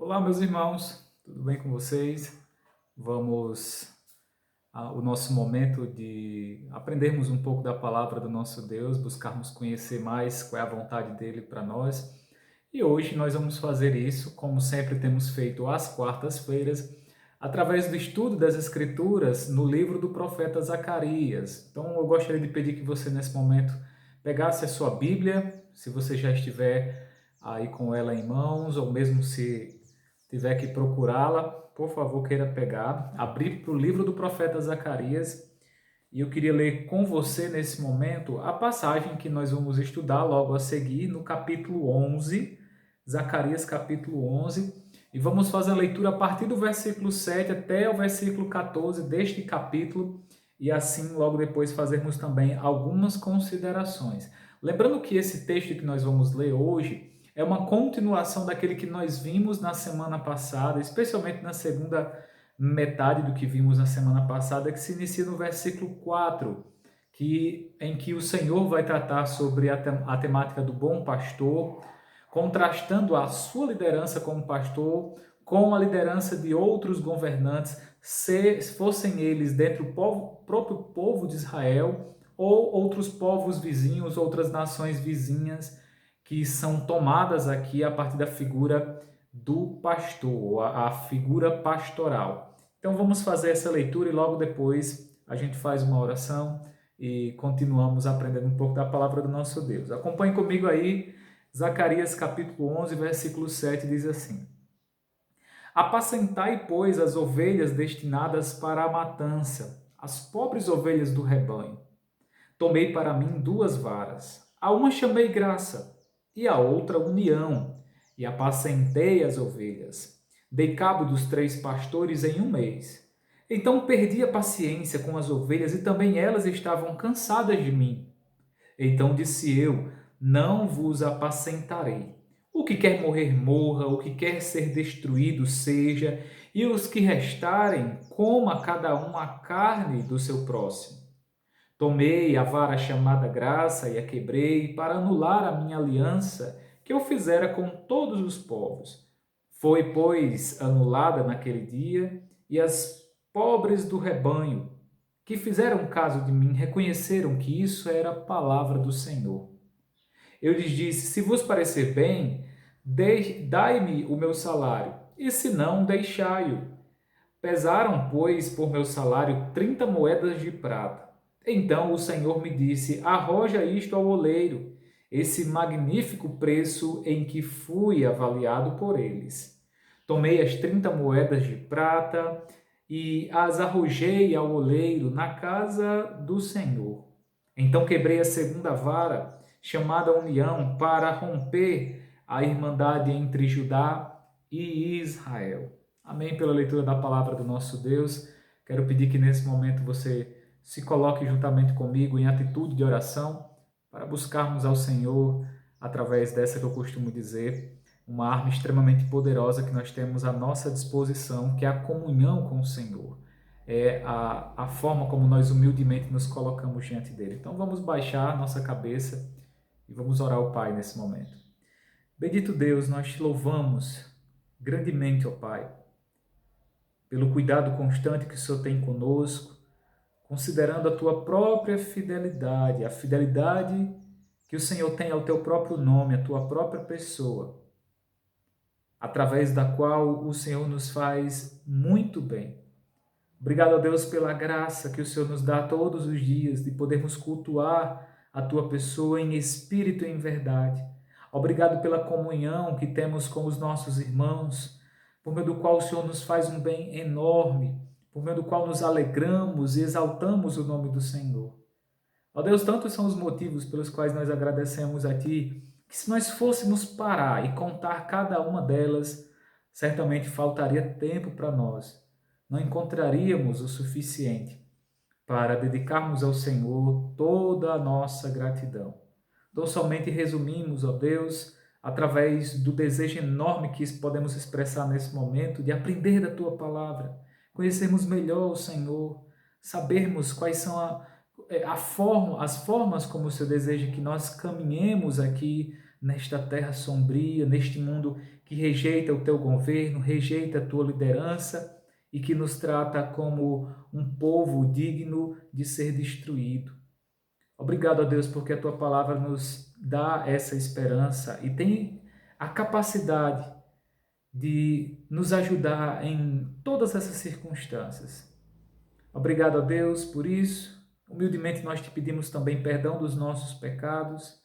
Olá, meus irmãos, tudo bem com vocês? Vamos ao nosso momento de aprendermos um pouco da palavra do nosso Deus, buscarmos conhecer mais qual é a vontade dele para nós. E hoje nós vamos fazer isso, como sempre temos feito às quartas-feiras, através do estudo das Escrituras no livro do profeta Zacarias. Então eu gostaria de pedir que você, nesse momento, pegasse a sua Bíblia, se você já estiver aí com ela em mãos, ou mesmo se tiver que procurá-la, por favor, queira pegar, abrir para o livro do profeta Zacarias. E eu queria ler com você, nesse momento, a passagem que nós vamos estudar logo a seguir, no capítulo 11, Zacarias capítulo 11, e vamos fazer a leitura a partir do versículo 7 até o versículo 14 deste capítulo, e assim logo depois fazermos também algumas considerações. Lembrando que esse texto que nós vamos ler hoje é uma continuação daquele que nós vimos na semana passada, especialmente na segunda metade do que vimos na semana passada, que se inicia no versículo 4, em que o Senhor vai tratar sobre a temática do bom pastor, contrastando a sua liderança como pastor com a liderança de outros governantes, se fossem eles dentro do próprio povo de Israel ou outros povos vizinhos, outras nações vizinhas, que são tomadas aqui a partir da figura do pastor, a figura pastoral. Então vamos fazer essa leitura e logo depois a gente faz uma oração e continuamos aprendendo um pouco da palavra do nosso Deus. Acompanhe comigo aí, Zacarias capítulo 11, versículo 7 diz assim: Apacentai, pois, as ovelhas destinadas para a matança, as pobres ovelhas do rebanho. Tomei para mim duas varas. A uma chamei graça, e a outra união, e apacentei as ovelhas. Dei cabo dos 3 pastores em um mês. Então perdi a paciência com as ovelhas, e também elas estavam cansadas de mim. Então disse eu: Não vos apacentarei. O que quer morrer, morra, o que quer ser destruído, seja, e os que restarem, coma cada um a carne do seu próximo. Tomei a vara chamada graça e a quebrei para anular a minha aliança que eu fizera com todos os povos. Foi, pois, anulada naquele dia, e as pobres do rebanho, que fizeram caso de mim, reconheceram que isso era a palavra do Senhor. Eu lhes disse: Se vos parecer bem, dai-me o meu salário, e se não, deixai-o. Pesaram, pois, por meu salário 30 moedas de prata. Então o Senhor me disse: Arroja isto ao oleiro, esse magnífico preço em que fui avaliado por eles. Tomei as 30 moedas de prata e as arrojei ao oleiro na casa do Senhor. Então quebrei a segunda vara, chamada União, para romper a irmandade entre Judá e Israel. Amém. Pela leitura da palavra do nosso Deus. Quero pedir que nesse momento você se coloque juntamente comigo em atitude de oração para buscarmos ao Senhor através dessa que eu costumo dizer, uma arma extremamente poderosa que nós temos à nossa disposição, que é a comunhão com o Senhor. É a forma como nós humildemente nos colocamos diante dele. Então vamos baixar nossa cabeça e vamos orar ao Pai nesse momento. Bendito Deus, nós te louvamos grandemente, ó Pai, pelo cuidado constante que o Senhor tem conosco, considerando a tua própria fidelidade, a fidelidade que o Senhor tem ao teu próprio nome, à tua própria pessoa, através da qual o Senhor nos faz muito bem. Obrigado a Deus pela graça que o Senhor nos dá todos os dias de podermos cultuar a tua pessoa em espírito e em verdade. Obrigado pela comunhão que temos com os nossos irmãos, por meio do qual o Senhor nos faz um bem enorme, por meio do qual nos alegramos e exaltamos o nome do Senhor. Ó Deus, tantos são os motivos pelos quais nós agradecemos a Ti, que se nós fôssemos parar e contar cada uma delas, certamente faltaria tempo para nós. Não encontraríamos o suficiente para dedicarmos ao Senhor toda a nossa gratidão. Então, somente resumimos, ó Deus, através do desejo enorme que podemos expressar nesse momento de aprender da Tua palavra, conhecermos melhor o Senhor, sabermos quais são as formas como o Senhor deseja que nós caminhemos aqui nesta terra sombria, neste mundo que rejeita o teu governo, rejeita a tua liderança e que nos trata como um povo digno de ser destruído. Obrigado a Deus porque a tua palavra nos dá essa esperança e tem a capacidade de nos ajudar em todas essas circunstâncias. Obrigado a Deus por isso. Humildemente nós te pedimos também perdão dos nossos pecados,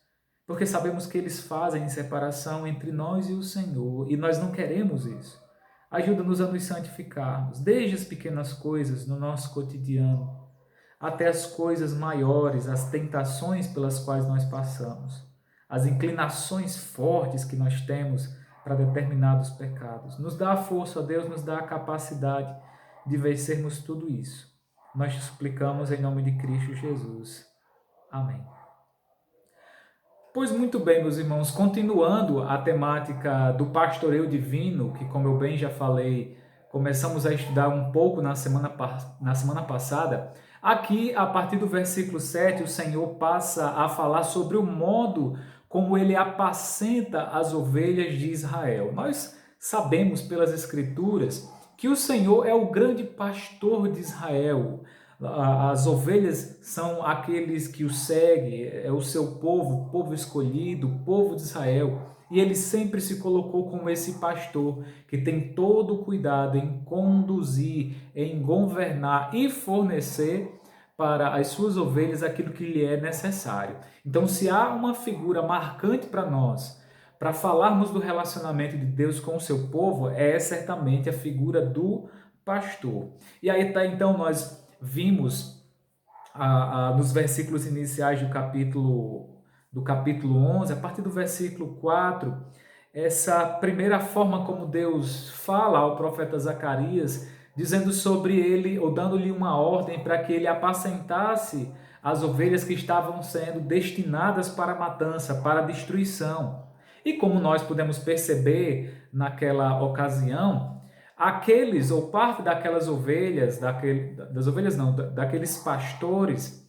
porque sabemos que eles fazem separação entre nós e o Senhor, e nós não queremos isso. Ajuda-nos a nos santificarmos, desde as pequenas coisas no nosso cotidiano, até as coisas maiores, as tentações pelas quais nós passamos, as inclinações fortes que nós temos para determinados pecados. Nos dá a força, Deus nos dá a capacidade de vencermos tudo isso. Nós te suplicamos em nome de Cristo Jesus. Amém. Pois muito bem, meus irmãos, continuando a temática do pastoreio divino, que como eu bem já falei, começamos a estudar um pouco na semana passada, aqui a partir do versículo 7, o Senhor passa a falar sobre o modo como ele apacenta as ovelhas de Israel. Nós sabemos pelas Escrituras que o Senhor é o grande pastor de Israel. As ovelhas são aqueles que o seguem, é o seu povo, o povo escolhido, o povo de Israel. E ele sempre se colocou como esse pastor que tem todo o cuidado em conduzir, em governar e fornecer para as suas ovelhas aquilo que lhe é necessário. Então, se há uma figura marcante para nós, para falarmos do relacionamento de Deus com o seu povo, é certamente a figura do pastor. E aí tá, então, nós vimos nos versículos iniciais do capítulo 11, a partir do versículo 4, essa primeira forma como Deus fala ao profeta Zacarias, dizendo sobre ele, ou dando-lhe uma ordem para que ele apacentasse as ovelhas que estavam sendo destinadas para a matança, para a destruição. E como nós podemos perceber naquela ocasião, aqueles, ou parte daquelas ovelhas, daqueles pastores,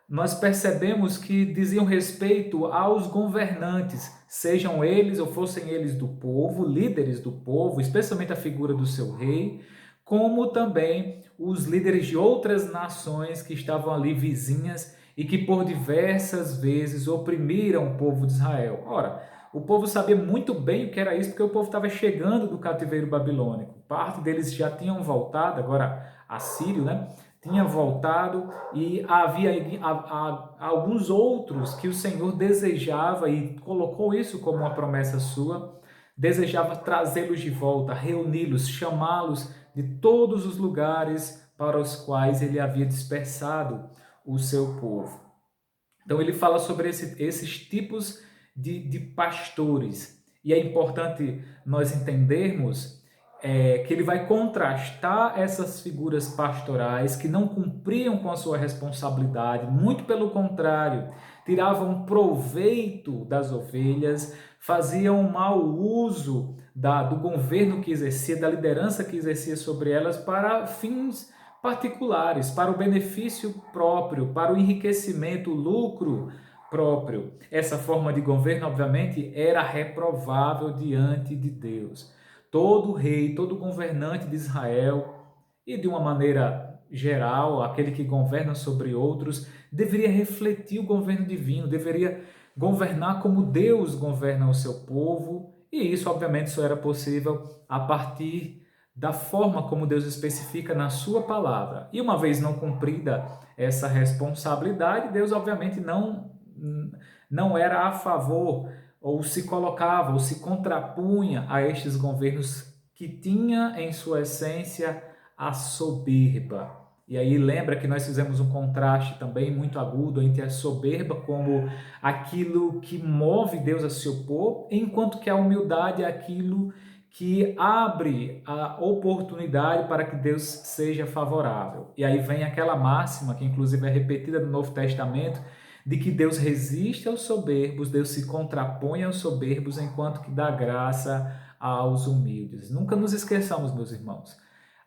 nós percebemos que diziam respeito aos governantes, sejam eles ou fossem eles do povo, líderes do povo, especialmente a figura do seu rei, como também os líderes de outras nações que estavam ali vizinhas e que por diversas vezes oprimiram o povo de Israel. Ora, o povo sabia muito bem o que era isso, porque o povo estava chegando do cativeiro babilônico. Parte deles já tinham voltado, agora assírio, né? Tinha voltado e havia alguns outros que o Senhor desejava, e colocou isso como uma promessa sua, desejava trazê-los de volta, reuni-los, chamá-los de todos os lugares para os quais ele havia dispersado o seu povo. Então ele fala sobre esses tipos de pastores. E é importante nós entendermos que ele vai contrastar essas figuras pastorais que não cumpriam com a sua responsabilidade, muito pelo contrário, tiravam proveito das ovelhas, faziam mau uso do governo que exercia, da liderança que exercia sobre elas para fins particulares, para o benefício próprio, para o enriquecimento, o lucro próprio. Essa forma de governo, obviamente, era reprovável diante de Deus. Todo rei, todo governante de Israel, e de uma maneira geral, aquele que governa sobre outros, deveria refletir o governo divino, deveria governar como Deus governa o seu povo, e isso, obviamente, só era possível a partir da forma como Deus especifica na sua palavra. E uma vez não cumprida essa responsabilidade, Deus, obviamente, não era a favor, ou se colocava, ou se contrapunha a estes governos que tinha em sua essência a soberba. E aí lembra que nós fizemos um contraste também muito agudo entre a soberba como aquilo que move Deus a se opor, enquanto que a humildade é aquilo que abre a oportunidade para que Deus seja favorável. E aí vem aquela máxima, que inclusive é repetida no Novo Testamento, de que Deus resiste aos soberbos, Deus se contrapõe aos soberbos, enquanto que dá graça aos humildes. Nunca nos esqueçamos, meus irmãos,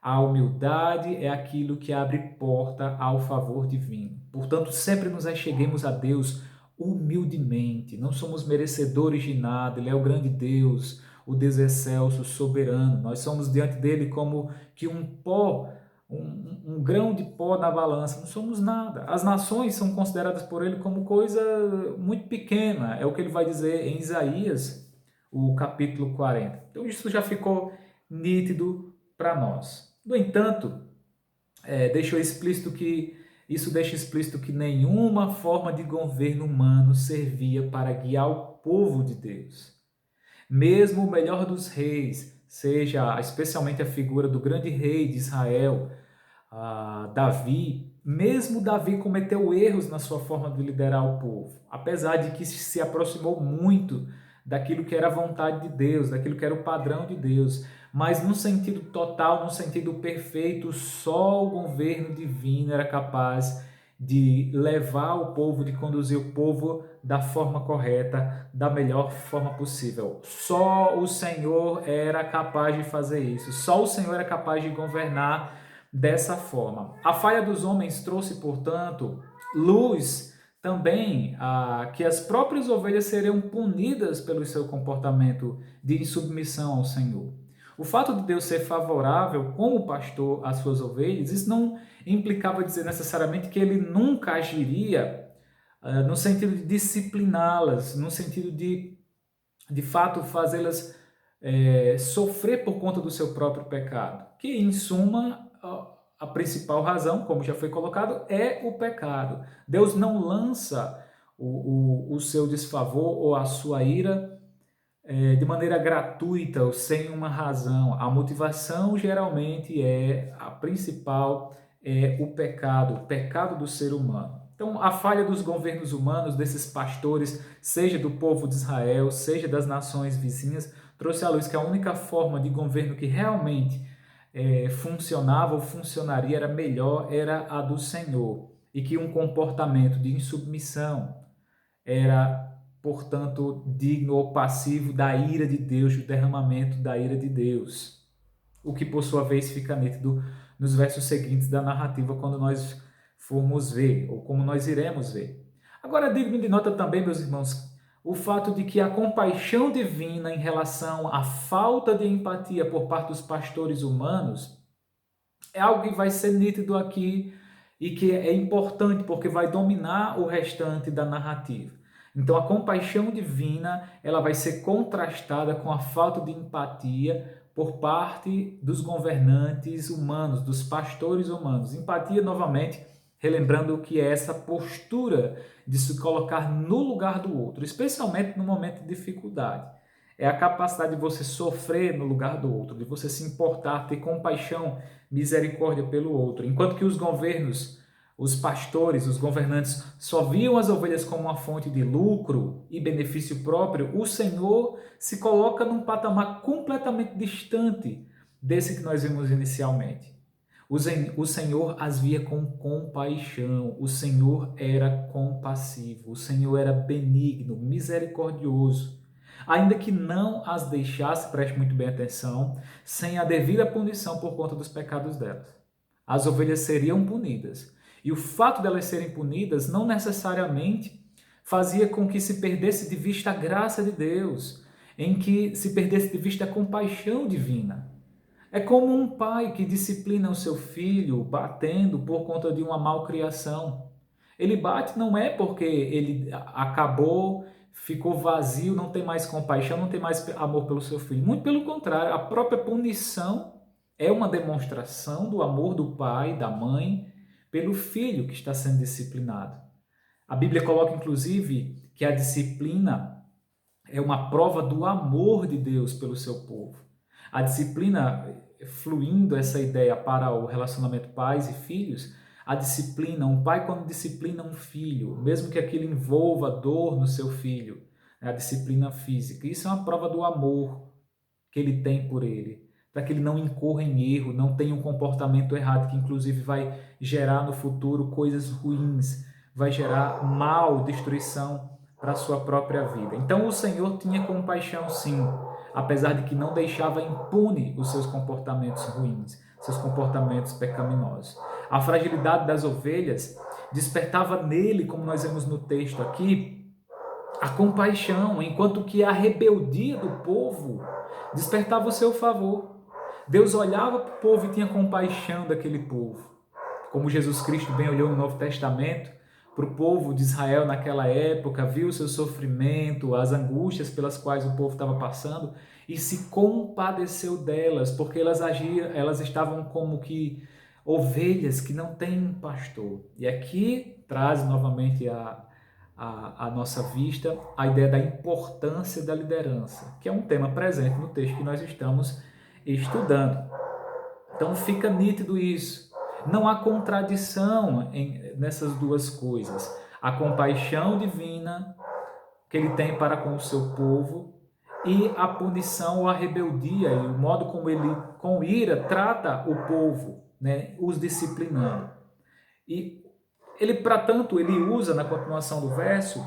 a humildade é aquilo que abre porta ao favor divino. Portanto, sempre nos acheguemos a Deus humildemente. Não somos merecedores de nada, Ele é o grande Deus, o Deus excelso, soberano. Nós somos diante dele como que um pó, um grão de pó na balança, não somos nada. As nações são consideradas por ele como coisa muito pequena, é o que ele vai dizer em Isaías, o capítulo 40. Então isso já ficou nítido para nós. No entanto, isso deixa explícito que nenhuma forma de governo humano servia para guiar o povo de Deus. Mesmo o melhor dos reis, seja especialmente a figura do grande rei de Israel, Davi, mesmo Davi cometeu erros na sua forma de liderar o povo, apesar de que se aproximou muito daquilo que era a vontade de Deus, daquilo que era o padrão de Deus, mas num sentido total, num sentido perfeito, só o governo divino era capaz de levar o povo, de conduzir o povo da forma correta, da melhor forma possível. Só o Senhor era capaz de fazer isso, só o Senhor era capaz de governar dessa forma. A falha dos homens trouxe, portanto, luz também que as próprias ovelhas seriam punidas pelo seu comportamento de insubmissão ao Senhor. O fato de Deus ser favorável como pastor às suas ovelhas, isso não implicava dizer necessariamente que ele nunca agiria no sentido de discipliná-las, no sentido de fato, fazê-las sofrer por conta do seu próprio pecado, que, em suma, a principal razão, como já foi colocado, é o pecado. Deus não lança o seu desfavor ou a sua ira de maneira gratuita ou sem uma razão. A motivação geralmente a principal é o pecado do ser humano. Então, a falha dos governos humanos, desses pastores, seja do povo de Israel, seja das nações vizinhas, trouxe à luz que a única forma de governo que realmente funcionava ou funcionaria era melhor, era a do Senhor. E que um comportamento de insubmissão era, portanto, digno ou passivo da ira de Deus, do derramamento da ira de Deus. O que, por sua vez, fica nítido nos versos seguintes da narrativa, quando nós formos ver, ou como nós iremos ver. Agora, digno de nota também, meus irmãos, o fato de que a compaixão divina em relação à falta de empatia por parte dos pastores humanos é algo que vai ser nítido aqui e que é importante porque vai dominar o restante da narrativa. Então, a compaixão divina ela vai ser contrastada com a falta de empatia por parte dos governantes humanos, dos pastores humanos. Empatia, novamente, relembrando o que é essa postura de se colocar no lugar do outro, especialmente no momento de dificuldade. É a capacidade de você sofrer no lugar do outro, de você se importar, ter compaixão, misericórdia pelo outro. Enquanto que os governos, os pastores, os governantes só viam as ovelhas como uma fonte de lucro e benefício próprio, o Senhor se coloca num patamar completamente distante desse que nós vimos inicialmente. O Senhor as via com compaixão, o Senhor era compassivo, o Senhor era benigno, misericordioso, ainda que não as deixasse, preste muito bem atenção, sem a devida punição por conta dos pecados delas. As ovelhas seriam punidas, e o fato delas serem punidas não necessariamente fazia com que se perdesse de vista a graça de Deus, em que se perdesse de vista a compaixão divina. É como um pai que disciplina o seu filho batendo por conta de uma malcriação. Ele bate não é porque ele acabou, ficou vazio, não tem mais compaixão, não tem mais amor pelo seu filho. Muito pelo contrário, a própria punição é uma demonstração do amor do pai, da mãe, pelo filho que está sendo disciplinado. A Bíblia coloca, inclusive, que a disciplina é uma prova do amor de Deus pelo seu povo. A disciplina, fluindo essa ideia para o relacionamento pais e filhos, a disciplina, um pai quando disciplina um filho, mesmo que aquilo envolva dor no seu filho, a disciplina física, isso é uma prova do amor que ele tem por ele, para que ele não incorra em erro, não tenha um comportamento errado, que inclusive vai gerar no futuro coisas ruins, vai gerar mal, destruição para a sua própria vida. Então o Senhor tinha compaixão sim, apesar de que não deixava impune os seus comportamentos ruins, seus comportamentos pecaminosos. A fragilidade das ovelhas despertava nele, como nós vemos no texto aqui, a compaixão, enquanto que a rebeldia do povo despertava o seu favor. Deus olhava para o povo e tinha compaixão daquele povo. Como Jesus Cristo bem olhou no Novo Testamento para o povo de Israel naquela época, viu o seu sofrimento, as angústias pelas quais o povo estava passando e se compadeceu delas, porque elas estavam como que ovelhas que não têm pastor. E aqui traz novamente a nossa vista a ideia da importância da liderança, que é um tema presente no texto que nós estamos estudando. Então fica nítido isso. Não há contradição nessas duas coisas. A compaixão divina que ele tem para com o seu povo e a punição ou a rebeldia e o modo como ele, com ira, trata o povo, né, os disciplinando. E ele, para tanto, ele usa na continuação do verso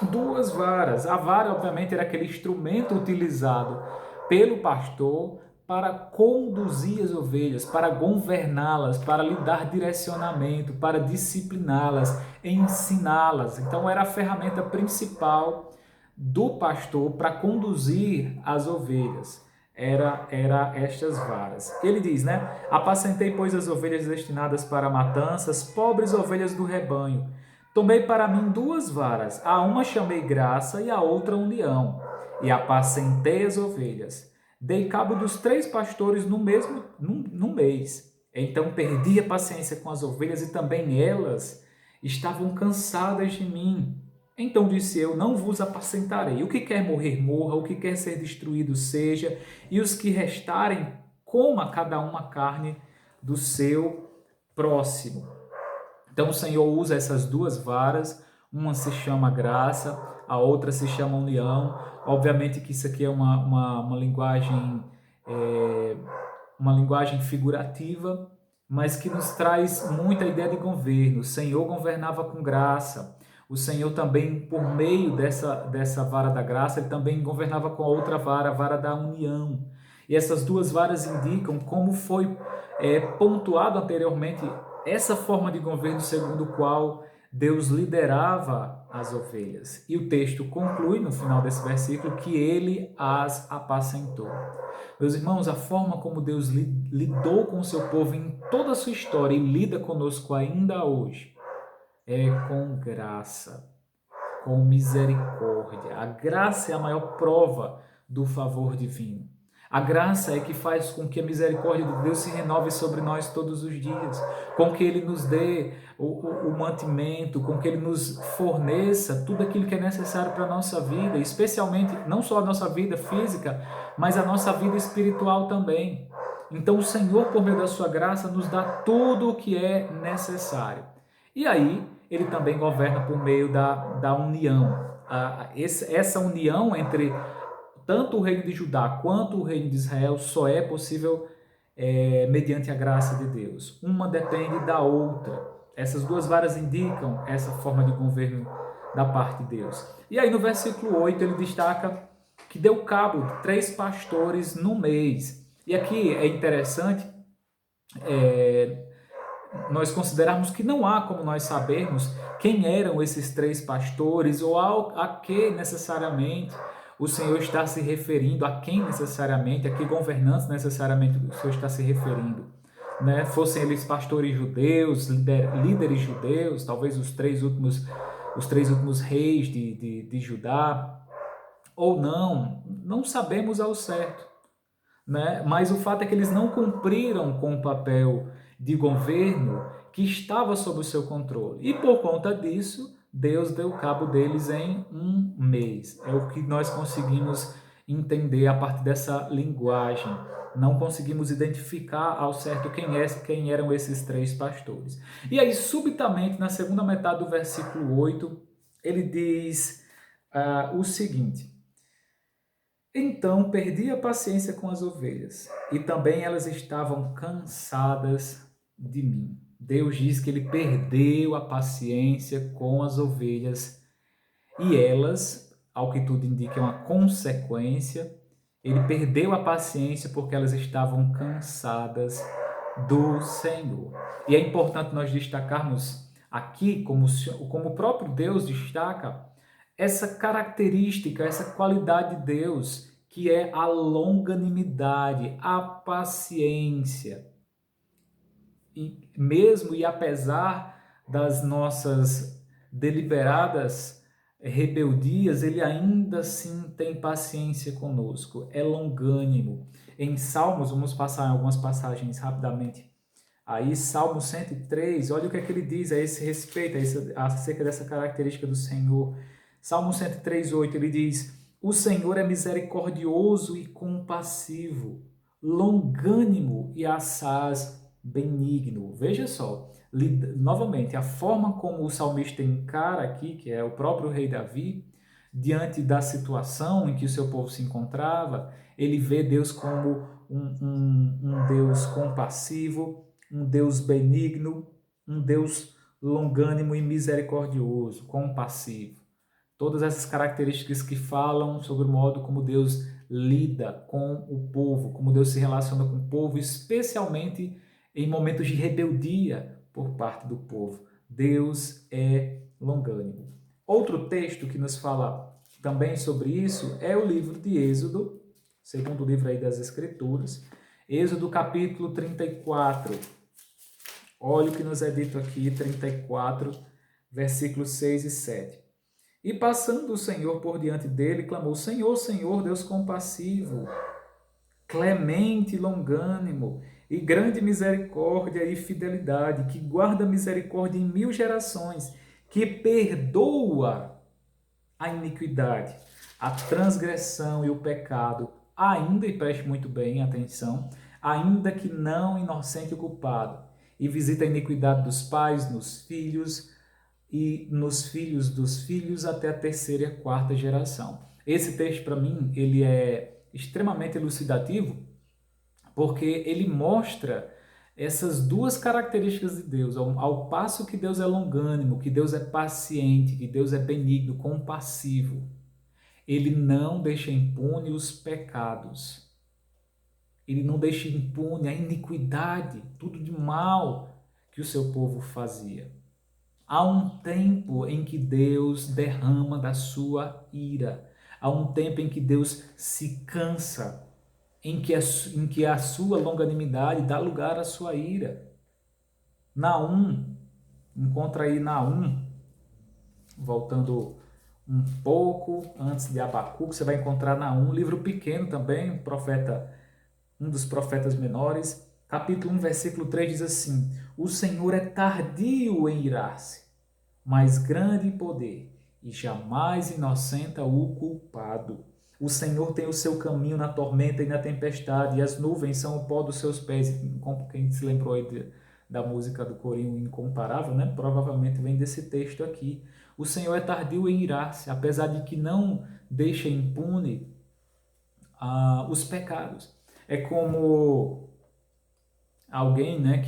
duas varas. A vara, obviamente, era aquele instrumento utilizado pelo pastor para conduzir as ovelhas, para governá-las, para lhe dar direcionamento, para discipliná-las, ensiná-las. Então era a ferramenta principal do pastor para conduzir as ovelhas. Era estas varas. Ele diz, né? Apacentei, pois, as ovelhas destinadas para a matança, as pobres ovelhas do rebanho. Tomei para mim duas varas, a uma chamei graça e a outra união, e apacentei as ovelhas. Dei cabo dos 3 pastores no mês. Então perdi a paciência com as ovelhas e também elas estavam cansadas de mim. Então disse eu, não vos apacentarei. O que quer morrer, morra. O que quer ser destruído, seja. E os que restarem, coma cada um a carne do seu próximo. Então o Senhor usa essas duas varas. Uma se chama graça, a outra se chama união. Obviamente que isso aqui é uma linguagem figurativa, mas que nos traz muita ideia de governo. O Senhor governava com graça. O Senhor também, por meio dessa vara da graça, ele também governava com a outra vara, a vara da união. E essas duas varas indicam como foi pontuado anteriormente essa forma de governo segundo o qual Deus liderava as ovelhas. E o texto conclui, no final desse versículo, que ele as apacentou. Meus irmãos, a forma como Deus lidou com o seu povo em toda a sua história e lida conosco ainda hoje é com graça, com misericórdia. A graça é a maior prova do favor divino. A graça é que faz com que a misericórdia de Deus se renove sobre nós todos os dias, com que Ele nos dê o mantimento, com que Ele nos forneça tudo aquilo que é necessário para a nossa vida, especialmente não só a nossa vida física, mas a nossa vida espiritual também. Então o Senhor, por meio da sua graça, nos dá tudo o que é necessário. E aí, Ele também governa por meio da união. Essa união entre tanto o reino de Judá quanto o reino de Israel só é possível mediante a graça de Deus. Uma depende da outra. Essas duas varas indicam essa forma de governo da parte de Deus. E aí no versículo 8 ele destaca que deu cabo de 3 pastores no mês. E aqui é interessante nós considerarmos que não há como nós sabermos quem eram esses 3 pastores ou a que necessariamente o Senhor está se referindo, a quem necessariamente, a que governantes necessariamente o Senhor está se referindo. Né? Fossem eles pastores judeus, líderes judeus, talvez os três últimos reis de Judá, ou não sabemos ao certo. Né? Mas o fato é que eles não cumpriram com o papel de governo que estava sob o seu controle. E por conta disso, Deus deu cabo deles em um mês. É o que nós conseguimos entender a partir dessa linguagem. Não conseguimos identificar ao certo quem eram esses 3 pastores. E aí, subitamente, na segunda metade do versículo 8, ele diz o seguinte: então perdi a paciência com as ovelhas, e também elas estavam cansadas de mim. Deus diz que ele perdeu a paciência com as ovelhas e elas, ao que tudo indica, é uma consequência. Ele perdeu a paciência porque elas estavam cansadas do Senhor. E é importante nós destacarmos aqui, como o próprio Deus destaca, essa característica, essa qualidade de Deus, que é a longanimidade, a paciência. E mesmo e apesar das nossas deliberadas rebeldias, ele ainda assim tem paciência conosco, é longânimo. Em Salmos, vamos passar algumas passagens rapidamente. Aí, Salmo 103, olha o que é que ele diz a esse respeito, acerca dessa característica do Senhor. Salmo 103, 8, ele diz: O Senhor é misericordioso e compassivo, longânimo e assaz benigno. Veja só, novamente, a forma como o salmista encara aqui, que é o próprio rei Davi, diante da situação em que o seu povo se encontrava, ele vê Deus como um Deus compassivo, um Deus benigno, um Deus longânimo e misericordioso, compassivo. Todas essas características que falam sobre o modo como Deus lida com o povo, como Deus se relaciona com o povo, especialmente em momentos de rebeldia por parte do povo. Deus é longânimo. Outro texto que nos fala também sobre isso é o livro de Êxodo, segundo livro aí das Escrituras, Êxodo capítulo 34. Olha o que nos é dito aqui, 34, versículos 6 e 7. E passando o Senhor por diante dele, clamou: Senhor, Senhor, Deus compassivo, clemente e longânimo, e grande misericórdia e fidelidade, que guarda misericórdia em 1000 gerações, que perdoa a iniquidade, a transgressão e o pecado, ainda, e preste muito bem atenção, ainda que não inocente o culpado, e visita a iniquidade dos pais nos filhos, e nos filhos dos filhos até a terceira e a quarta geração. Esse texto, para mim, ele é extremamente elucidativo, porque ele mostra essas duas características de Deus, ao passo que Deus é longânimo, que Deus é paciente, que Deus é benigno, compassivo. Ele não deixa impune os pecados. Ele não deixa impune a iniquidade, tudo de mal que o seu povo fazia. Há um tempo em que Deus derrama da sua ira. Há um tempo em que Deus se cansa, em que a sua longanimidade dá lugar à sua ira. Naum, encontra aí Naum, voltando um pouco antes de Abacuque, você vai encontrar Naum, livro pequeno também, um dos profetas menores. Capítulo 1, versículo 3 diz assim: O Senhor é tardio em irar-se, mas grande em poder, e jamais inocenta o culpado. O Senhor tem o seu caminho na tormenta e na tempestade, e as nuvens são o pó dos seus pés. Como quem se lembrou aí da música do corinho Incomparável, né? Provavelmente vem desse texto aqui. O Senhor é tardio em irar-se, apesar de que não deixa impune os pecados. É como alguém, né,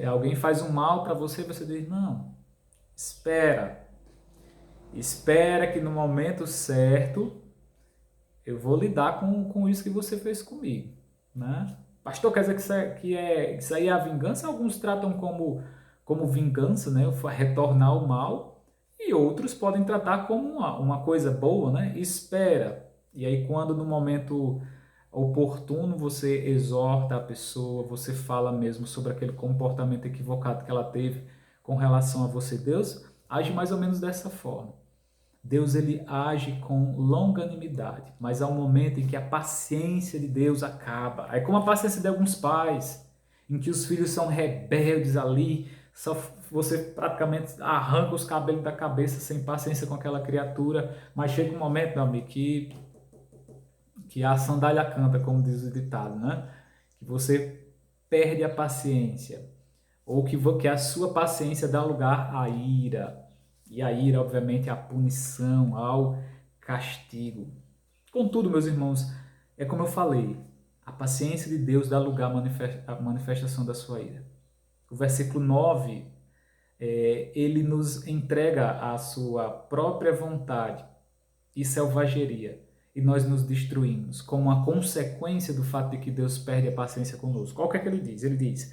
alguém faz um mal para você, você diz: não, espera que no momento certo eu vou lidar com isso que você fez comigo, né? Pastor, quer dizer isso aí é a vingança? Alguns tratam como vingança, né? Retornar o mal, e outros podem tratar como uma coisa boa, né? Espera. E aí, quando no momento oportuno você exorta a pessoa, você fala mesmo sobre aquele comportamento equivocado que ela teve com relação a você, Deus age mais ou menos dessa forma. Deus ele age com longanimidade, mas há um momento em que a paciência de Deus acaba. É como a paciência de alguns pais, em que os filhos são rebeldes ali, só você praticamente arranca os cabelos da cabeça sem paciência com aquela criatura, mas chega um momento, meu amigo, que a sandália canta, como diz o ditado, né? Que você perde a paciência, ou que a sua paciência dá lugar à ira. E a ira, obviamente, é a punição, ao castigo. Contudo, meus irmãos, é como eu falei, a paciência de Deus dá lugar à manifestação da sua ira. O versículo 9, ele nos entrega a sua própria vontade e selvageria, e nós nos destruímos, como uma consequência do fato de que Deus perde a paciência conosco. Qual que é que ele diz? Ele diz: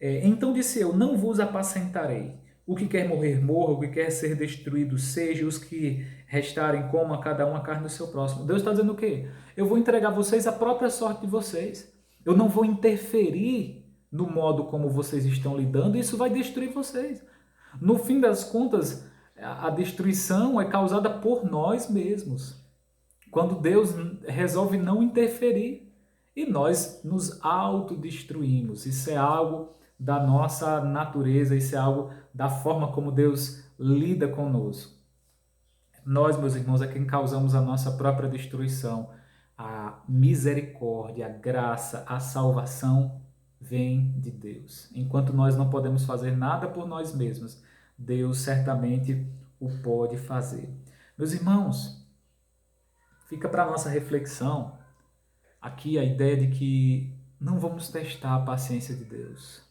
então disse eu: não vos apacentarei, O que quer morrer, morra. O que quer ser destruído, seja. Os que restarem, coma cada um a carne do seu próximo. Deus está dizendo o quê? Eu vou entregar a vocês a própria sorte de vocês. Eu não vou interferir no modo como vocês estão lidando. Isso vai destruir vocês. No fim das contas, a destruição é causada por nós mesmos. Quando Deus resolve não interferir e nós nos autodestruímos. Isso é algo da nossa natureza, isso é algo da forma como Deus lida conosco. Nós, meus irmãos, é quem causamos a nossa própria destruição. A misericórdia, a graça, a salvação vem de Deus. Enquanto nós não podemos fazer nada por nós mesmos, Deus certamente o pode fazer. Meus irmãos, fica para a nossa reflexão aqui a ideia de que não vamos testar a paciência de Deus.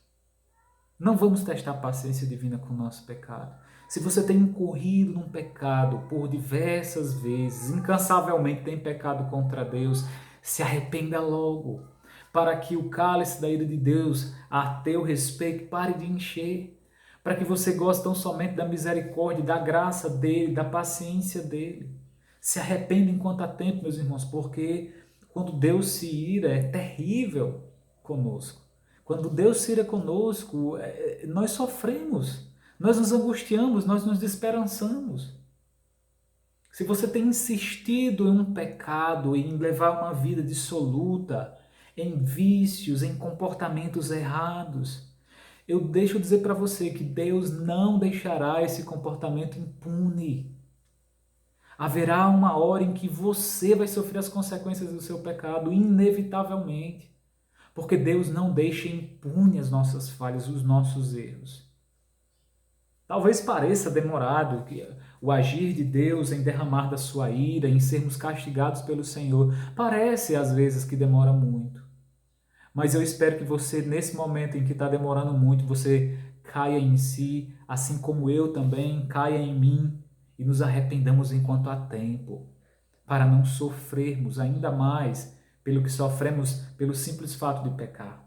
Não vamos testar a paciência divina com o nosso pecado. Se você tem incorrido num pecado por diversas vezes, incansavelmente tem pecado contra Deus, se arrependa logo, para que o cálice da ira de Deus a teu respeito pare de encher, para que você goste tão somente da misericórdia, da graça dele, da paciência dele. Se arrependa enquanto há tempo, meus irmãos, porque quando Deus se ira é terrível conosco. Quando Deus se ira conosco, nós sofremos, nós nos angustiamos, nós nos desesperançamos. Se você tem insistido em um pecado, em levar uma vida dissoluta, em vícios, em comportamentos errados, eu deixo dizer para você que Deus não deixará esse comportamento impune. Haverá uma hora em que você vai sofrer as consequências do seu pecado, inevitavelmente. Porque Deus não deixa impune as nossas falhas, os nossos erros. Talvez pareça demorado o agir de Deus em derramar da sua ira, em sermos castigados pelo Senhor. Parece às vezes que demora muito. Mas eu espero que você, nesse momento em que está demorando muito, você caia em si, assim como eu também, caia em mim e nos arrependamos enquanto há tempo, para não sofrermos ainda mais pelo que sofremos pelo simples fato de pecar.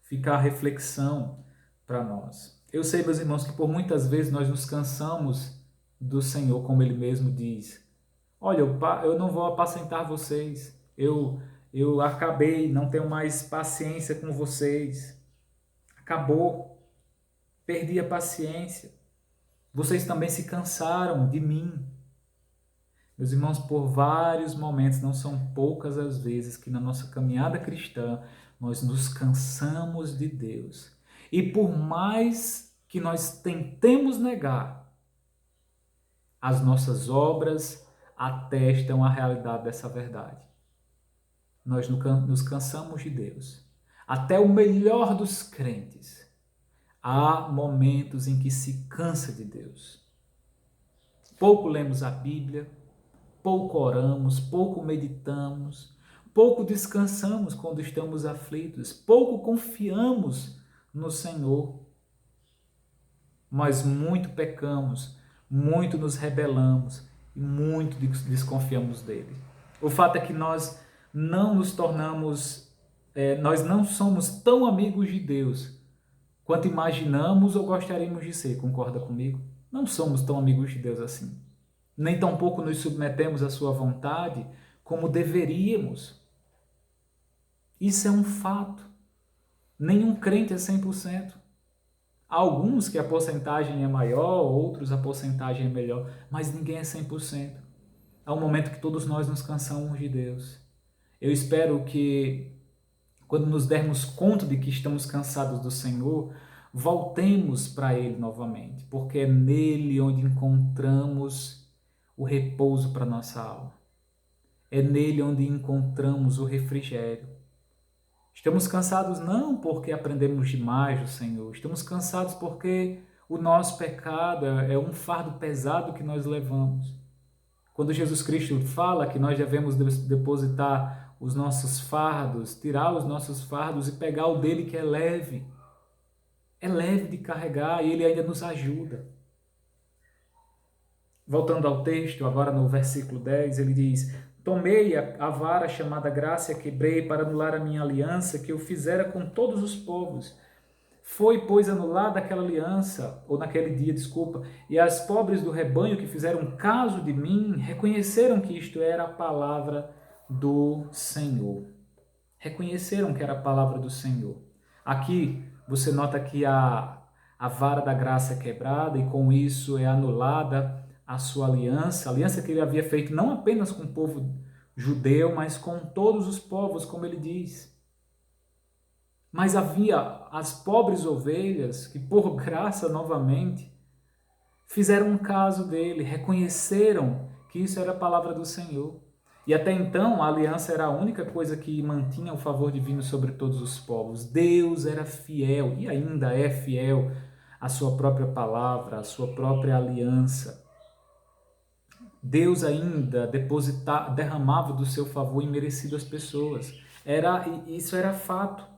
Fica a reflexão para nós. Eu sei, meus irmãos, que por muitas vezes nós nos cansamos do Senhor, como Ele mesmo diz. Olha, eu não vou apacentar vocês. Eu acabei, não tenho mais paciência com vocês. Acabou. Perdi a paciência. Vocês também se cansaram de mim. Meus irmãos, por vários momentos, não são poucas as vezes que na nossa caminhada cristã nós nos cansamos de Deus. E por mais que nós tentemos negar, as nossas obras atestam a realidade dessa verdade. Nós nos cansamos de Deus. Até o melhor dos crentes, há momentos em que se cansa de Deus. Pouco lemos a Bíblia, pouco oramos, pouco meditamos, pouco descansamos quando estamos aflitos, pouco confiamos no Senhor, mas muito pecamos, muito nos rebelamos e muito desconfiamos dele. O fato é que nós não nos tornamos, nós não somos tão amigos de Deus quanto imaginamos ou gostaríamos de ser, concorda comigo? Não somos tão amigos de Deus assim. Nem tampouco nos submetemos à sua vontade como deveríamos. Isso é um fato. Nenhum crente é 100%. Há alguns que a porcentagem é maior, outros a porcentagem é melhor, mas ninguém é 100%. Há um momento que todos nós nos cansamos de Deus. Eu espero que, quando nos dermos conta de que estamos cansados do Senhor, voltemos para Ele novamente, porque é nele onde encontramos o repouso para nossa alma. É nele onde encontramos o refrigério. Estamos cansados não porque aprendemos demais do Senhor, estamos cansados porque o nosso pecado é um fardo pesado que nós levamos. Quando Jesus Cristo fala que nós devemos depositar os nossos fardos, tirar os nossos fardos e pegar o dele que é leve de carregar e ele ainda nos ajuda. Voltando ao texto, agora no versículo 10, ele diz: tomei a vara chamada graça e a quebrei para anular a minha aliança que eu fizera com todos os povos, Foi, pois, anulada aquela aliança, ou naquele dia, desculpa, e as pobres do rebanho que fizeram caso de mim reconheceram que isto era a palavra do Senhor. Reconheceram que era a palavra do Senhor. Aqui você nota que a vara da graça é quebrada e com isso é anulada a sua aliança, a aliança que ele havia feito não apenas com o povo judeu, mas com todos os povos, como ele diz. Mas havia as pobres ovelhas que, por graça novamente, fizeram um caso dele, reconheceram que isso era a palavra do Senhor. E até então a aliança era a única coisa que mantinha o favor divino sobre todos os povos. Deus era fiel e ainda é fiel à sua própria palavra, à sua própria aliança. Deus ainda derramava do seu favor imerecido às pessoas. Isso era fato.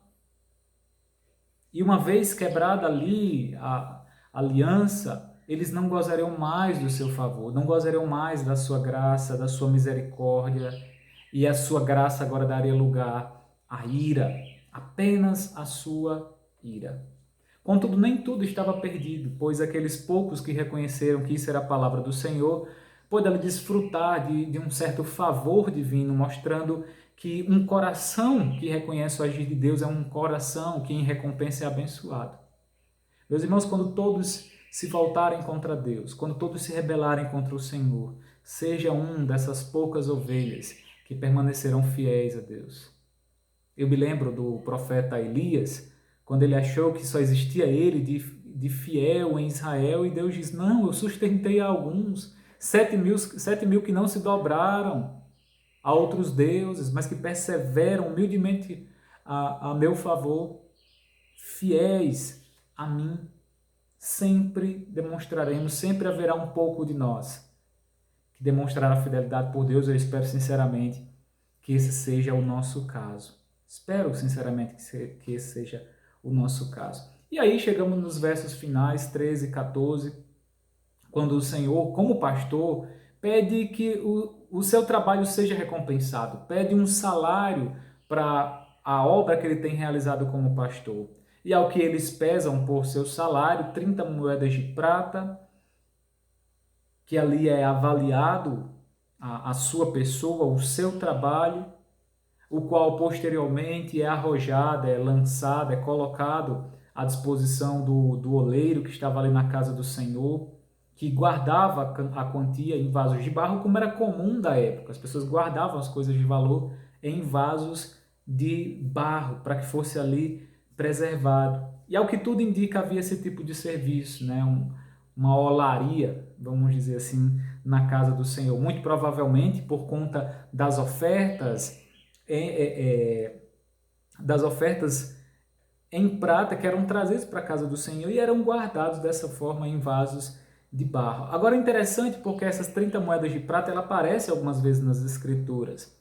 E uma vez quebrada ali a aliança, eles não gozariam mais do seu favor, não gozariam mais da sua graça, da sua misericórdia, e a sua graça agora daria lugar à ira, apenas a sua ira. Contudo, nem tudo estava perdido, pois aqueles poucos que reconheceram que isso era a palavra do Senhor, puderam desfrutar de um certo favor divino, mostrando que um coração que reconhece o agir de Deus é um coração que em recompensa é abençoado. Meus irmãos, quando todos se voltarem contra Deus, quando todos se rebelarem contra o Senhor, seja um dessas poucas ovelhas que permanecerão fiéis a Deus. Eu me lembro do profeta Elias, quando ele achou que só existia ele de fiel em Israel, e Deus diz, não, eu sustentei alguns, 7 mil que não se dobraram a outros deuses, mas que perseveram humildemente a meu favor, fiéis a mim. Sempre demonstraremos, sempre haverá um pouco de nós que demonstrará fidelidade por Deus. Eu espero sinceramente que esse seja o nosso caso. Espero sinceramente que esse seja o nosso caso. E aí chegamos nos versos finais, 13 e 14, quando o Senhor, como pastor, pede que o seu trabalho seja recompensado, pede um salário para a obra que ele tem realizado como pastor. E ao que eles pesam por seu salário, 30 moedas de prata, que ali é avaliado a sua pessoa, o seu trabalho, o qual posteriormente é arrojado, é lançado, é colocado à disposição do oleiro que estava ali na casa do Senhor, que guardava a quantia em vasos de barro, como era comum da época. As pessoas guardavam as coisas de valor em vasos de barro, para que fosse ali preservado. E ao que tudo indica, havia esse tipo de serviço, né? Uma olaria, vamos dizer assim, na casa do Senhor. Muito provavelmente por conta das ofertas, em prata que eram trazidos para a casa do Senhor e eram guardados dessa forma em vasos de barro. Agora é interessante porque essas 30 moedas de prata ela aparece algumas vezes nas Escrituras.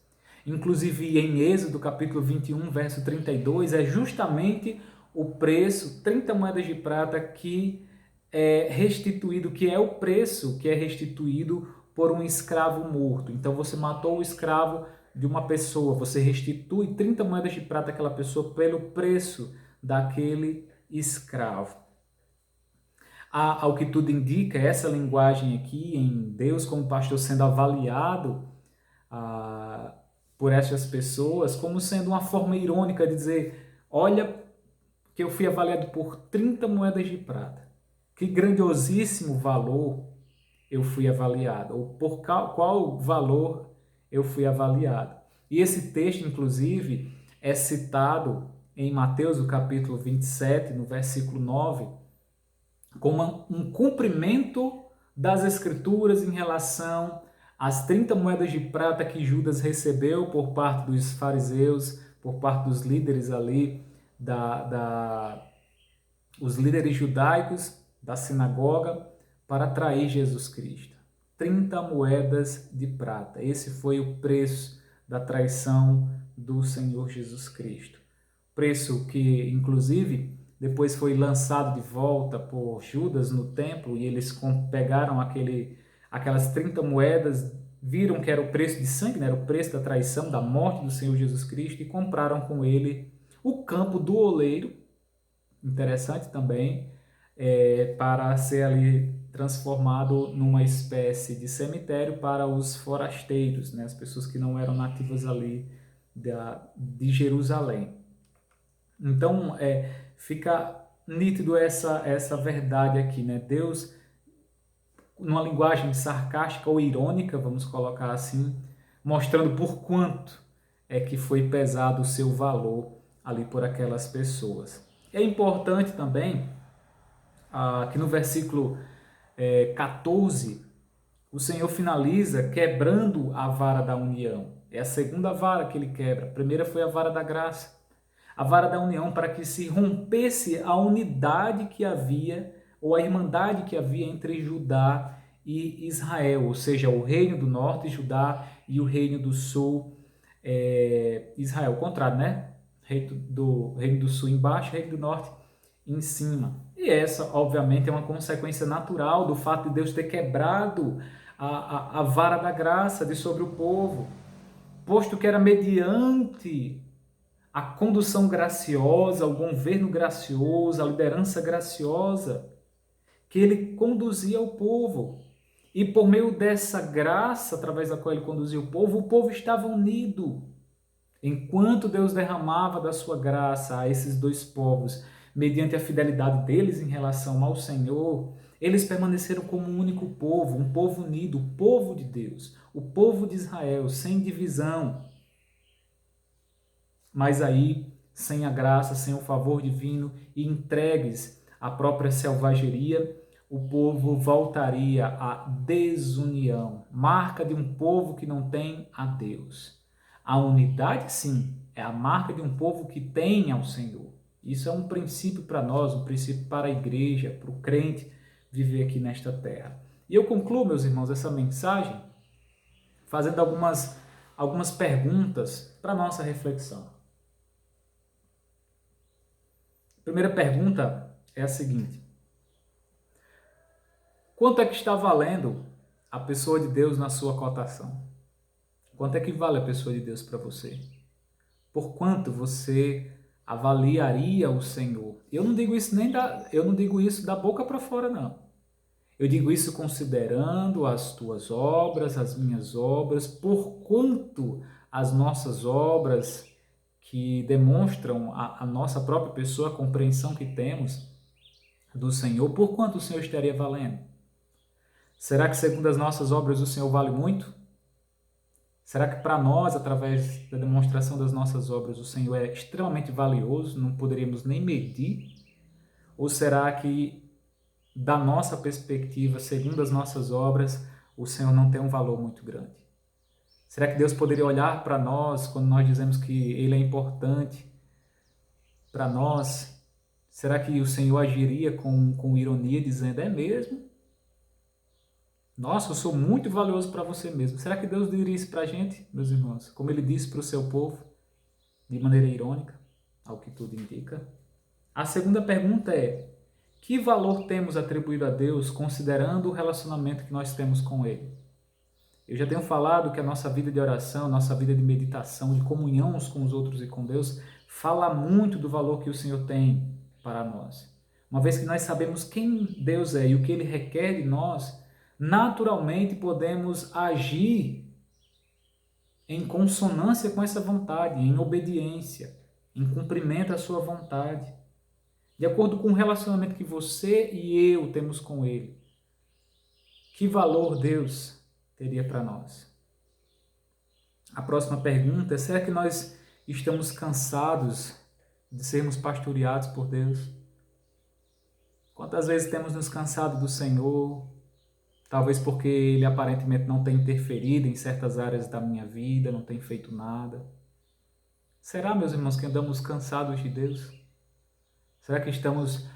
Inclusive em Êxodo capítulo 21, verso 32, é justamente o preço, 30 moedas de prata, que é restituído, que é o preço que é restituído por um escravo morto. Então você matou o escravo de uma pessoa, você restitui 30 moedas de prata àquela pessoa pelo preço daquele escravo. Ao que tudo indica, essa linguagem aqui, em Deus como pastor sendo avaliado por essas pessoas, como sendo uma forma irônica de dizer, olha que eu fui avaliado por 30 moedas de prata. Que grandiosíssimo valor eu fui avaliado, ou por qual valor eu fui avaliado. E esse texto, inclusive, é citado em Mateus, no capítulo 27, no versículo 9, como um cumprimento das Escrituras em relação às 30 moedas de prata que Judas recebeu por parte dos fariseus, por parte dos líderes ali, os líderes judaicos da sinagoga, para trair Jesus Cristo. 30 moedas de prata. Esse foi o preço da traição do Senhor Jesus Cristo. Preço que, inclusive, depois foi lançado de volta por Judas no templo, e eles pegaram aquelas 30 moedas, viram que era o preço de sangue, né? Era o preço da traição, da morte do Senhor Jesus Cristo, e compraram com ele o campo do oleiro, interessante também, para ser ali transformado numa espécie de cemitério para os forasteiros, né? As pessoas que não eram nativas ali de Jerusalém. Então, fica nítido essa verdade aqui, né? Deus, numa linguagem sarcástica ou irônica, vamos colocar assim, mostrando por quanto é que foi pesado o seu valor ali por aquelas pessoas. É importante também que no versículo 14, o Senhor finaliza quebrando a vara da união. É a segunda vara que ele quebra. A primeira foi a vara da graça. A vara da união, para que se rompesse a unidade que havia, ou a irmandade que havia entre Judá e Israel, ou seja, o reino do norte, Judá, e o reino do sul, Israel. O contrário, né? Reino do sul embaixo, reino do norte em cima. E essa, obviamente, é uma consequência natural do fato de Deus ter quebrado a vara da graça de sobre o povo, posto que era mediante a condução graciosa, o governo gracioso, a liderança graciosa, que ele conduzia o povo. E por meio dessa graça, através da qual ele conduzia o povo estava unido. Enquanto Deus derramava da sua graça a esses dois povos, mediante a fidelidade deles em relação ao Senhor, eles permaneceram como um único povo, um povo unido, o povo de Deus, o povo de Israel, sem divisão. Mas aí, sem a graça, sem o favor divino e entregues à própria selvageria, o povo voltaria à desunião, marca de um povo que não tem a Deus. A unidade, sim, é a marca de um povo que tem ao Senhor. Isso é um princípio para nós, um princípio para a igreja, para o crente viver aqui nesta terra. E eu concluo, meus irmãos, essa mensagem fazendo algumas perguntas para a nossa reflexão. A primeira pergunta é a seguinte: quanto é que está valendo a pessoa de Deus na sua cotação? Quanto é que vale a pessoa de Deus para você? Por quanto você avaliaria o Senhor? Eu não digo isso da boca para fora, não. Eu digo isso considerando as tuas obras, as minhas obras, por quanto as nossas obras que demonstram a nossa própria pessoa, a compreensão que temos do Senhor, por quanto o Senhor estaria valendo? Será que segundo as nossas obras o Senhor vale muito? Será que para nós, através da demonstração das nossas obras, o Senhor é extremamente valioso, não poderíamos nem medir? Ou será que, da nossa perspectiva, segundo as nossas obras, o Senhor não tem um valor muito grande? Será que Deus poderia olhar para nós quando nós dizemos que Ele é importante para nós? Será que o Senhor agiria com ironia, dizendo, é mesmo? Nossa, eu sou muito valioso para você mesmo. Será que Deus diria isso para a gente, meus irmãos? Como Ele disse para o seu povo, de maneira irônica, ao que tudo indica? A segunda pergunta é: que valor temos atribuído a Deus considerando o relacionamento que nós temos com Ele? Eu já tenho falado que a nossa vida de oração, nossa vida de meditação, de comunhão uns com os outros e com Deus, fala muito do valor que o Senhor tem para nós. Uma vez que nós sabemos quem Deus é e o que Ele requer de nós, naturalmente podemos agir em consonância com essa vontade, em obediência, em cumprimento à sua vontade, de acordo com o relacionamento que você e eu temos com Ele. Que valor Deus teria para nós? A próxima pergunta é: será que nós estamos cansados de sermos pastoreados por Deus? Quantas vezes temos nos cansado do Senhor? Talvez porque Ele aparentemente não tem interferido em certas áreas da minha vida, não tem feito nada. Será, meus irmãos, que andamos cansados de Deus? Será que estamos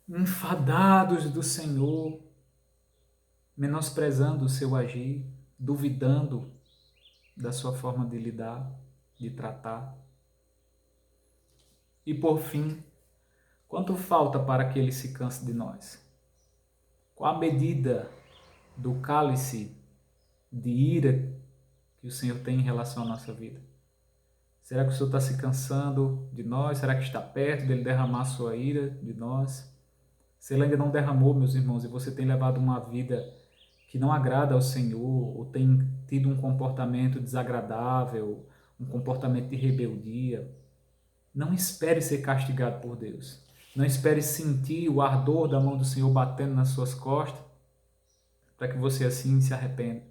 enfadados do Senhor, menosprezando o seu agir, duvidando da sua forma de lidar, de tratar? E por fim, quanto falta para que Ele se canse de nós? Qual a medida do cálice de ira que o Senhor tem em relação à nossa vida? Será que o Senhor está se cansando de nós? Será que está perto dele derramar sua ira de nós? Se ele ainda não derramou, meus irmãos, e você tem levado uma vida que não agrada ao Senhor, ou tem tido um comportamento desagradável, um comportamento de rebeldia, não espere ser castigado por Deus. Não espere sentir o ardor da mão do Senhor batendo nas suas costas, para que você assim se arrependa.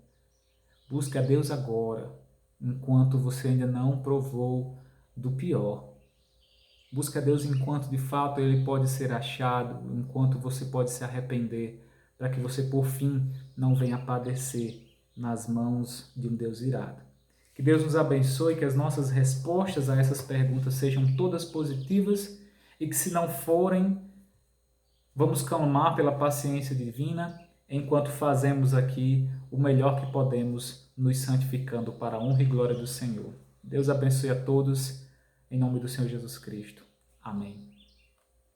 Busque a Deus agora, enquanto você ainda não provou do pior. Busque a Deus enquanto de fato Ele pode ser achado, enquanto você pode se arrepender, para que você por fim não venha padecer nas mãos de um Deus irado. Que Deus nos abençoe, que as nossas respostas a essas perguntas sejam todas positivas e que, se não forem, vamos clamar pela paciência divina enquanto fazemos aqui o melhor que podemos, nos santificando para a honra e glória do Senhor. Deus abençoe a todos, em nome do Senhor Jesus Cristo. Amém.